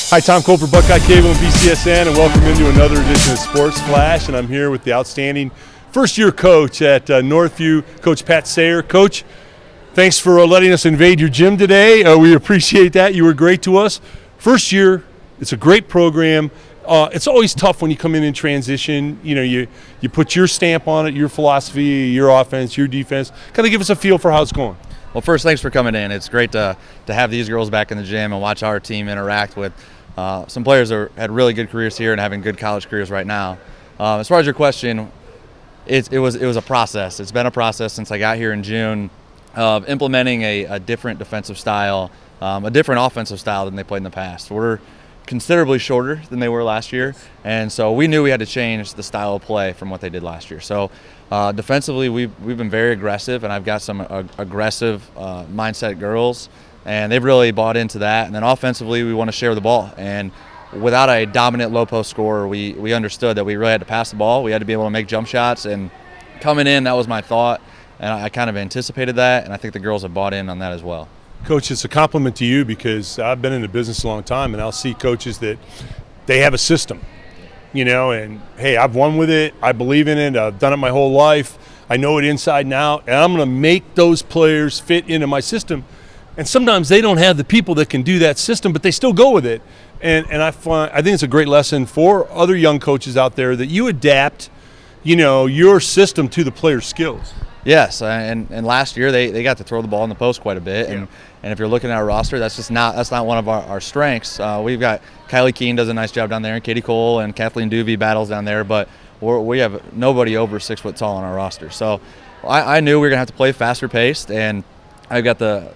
Hi, Tom Cole for Buckeye Cable and BCSN, and welcome into another edition of Sports Flash. And I'm here with the outstanding first-year coach at Northview, Coach Pat Sayre. Coach, thanks for letting us invade your gym today. We appreciate that. You were great to us. First year, it's a great program. It's always tough when you come in transition. You know, you put your stamp on it, your philosophy, your offense, your defense. Kind of give us a feel for how it's going. Well, first, thanks for coming in. It's great to have these girls back in the gym and watch our team interact with some players that had really good careers here and having good college careers right now. As far as your question, it was a process. It's been a process since I got here in June of implementing a different defensive style, a different offensive style than they played in the past. We're considerably shorter than they were last year, and so we knew we had to change the style of play from what they did last year. So defensively, we've been very aggressive, and I've got some aggressive mindset girls, and they've really bought into that. And then offensively, we want to share the ball. And without a dominant low post scorer, we understood that we really had to pass the ball. We had to be able to make jump shots. And coming in, that was my thought, and I kind of anticipated that, and I think the girls have bought in on that as well. Coach, it's a compliment to you because I've been in the business a long time, and I'll see coaches that they have a system, you know, and, hey, I've won with it. I believe in it. I've done it my whole life. I know it inside and out, and I'm going to make those players fit into my system. And sometimes they don't have the people that can do that system, but they still go with it. And I think it's a great lesson for other young coaches out there that you adapt, you know, your system to the player's skills. Yes, and last year they got to throw the ball in the post quite a bit, Yeah. and if you're looking at our roster, that's not one of our strengths. We've got Kylie Keene does a nice job down there, and Katie Cole and Kathleen Duvey battles down there, but we have nobody over 6 foot tall on our roster. So I knew we were gonna have to play faster paced, and I've got the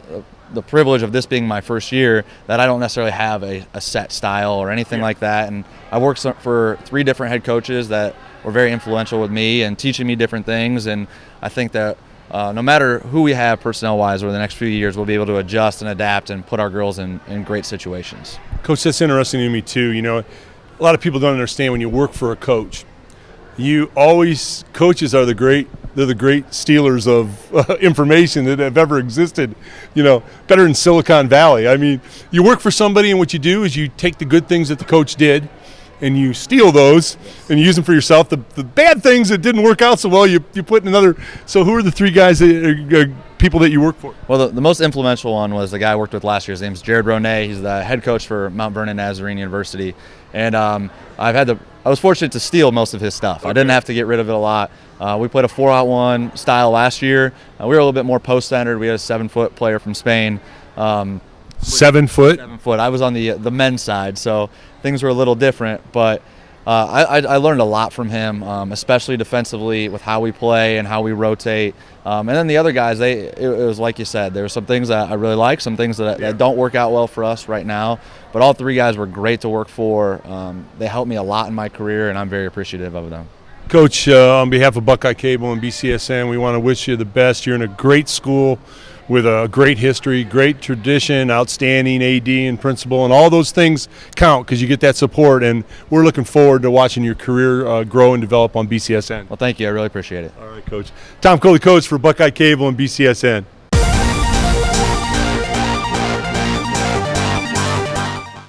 privilege of this being my first year that I don't necessarily have a set style or anything like that. And I worked for 3 different head coaches that were very influential with me and teaching me different things. And I think that no matter who we have personnel-wise over the next few years, we'll be able to adjust and adapt and put our girls in great situations. Coach, that's interesting to me too. You know, a lot of people don't understand when you work for a coach. Coaches are the great stealers of information that have ever existed, you know, better than Silicon Valley. I mean, you work for somebody, and what you do is you take the good things that the coach did and you steal those and you use them for yourself. The bad things that didn't work out so well, you put in another. So who are the 3 guys that people that you work for? Well, the most influential one was the guy I worked with last year. His name's Jared Ronay. He's the head coach for Mount Vernon Nazarene University. And I was fortunate to steal most of his stuff. Okay. I didn't have to get rid of it a lot. We played a 4-out-1 style last year. We were a little bit more post-centered. We had a 7-foot player from Spain. 7 foot? 7 foot. I was on the men's side, so things were a little different. But I learned a lot from him, especially defensively with how we play and how we rotate. And then the other guys, it was like you said, there were some things that I really like, some things that don't work out well for us right now. But all 3 guys were great to work for. They helped me a lot in my career, and I'm very appreciative of them. Coach, on behalf of Buckeye Cable and BCSN, we want to wish you the best. You're in a great school with a great history, great tradition, outstanding AD and principal, and all those things count because you get that support, and we're looking forward to watching your career grow and develop on BCSN. Well, thank you. I really appreciate it. All right, Coach. Tom Coley, coach for Buckeye Cable and BCSN.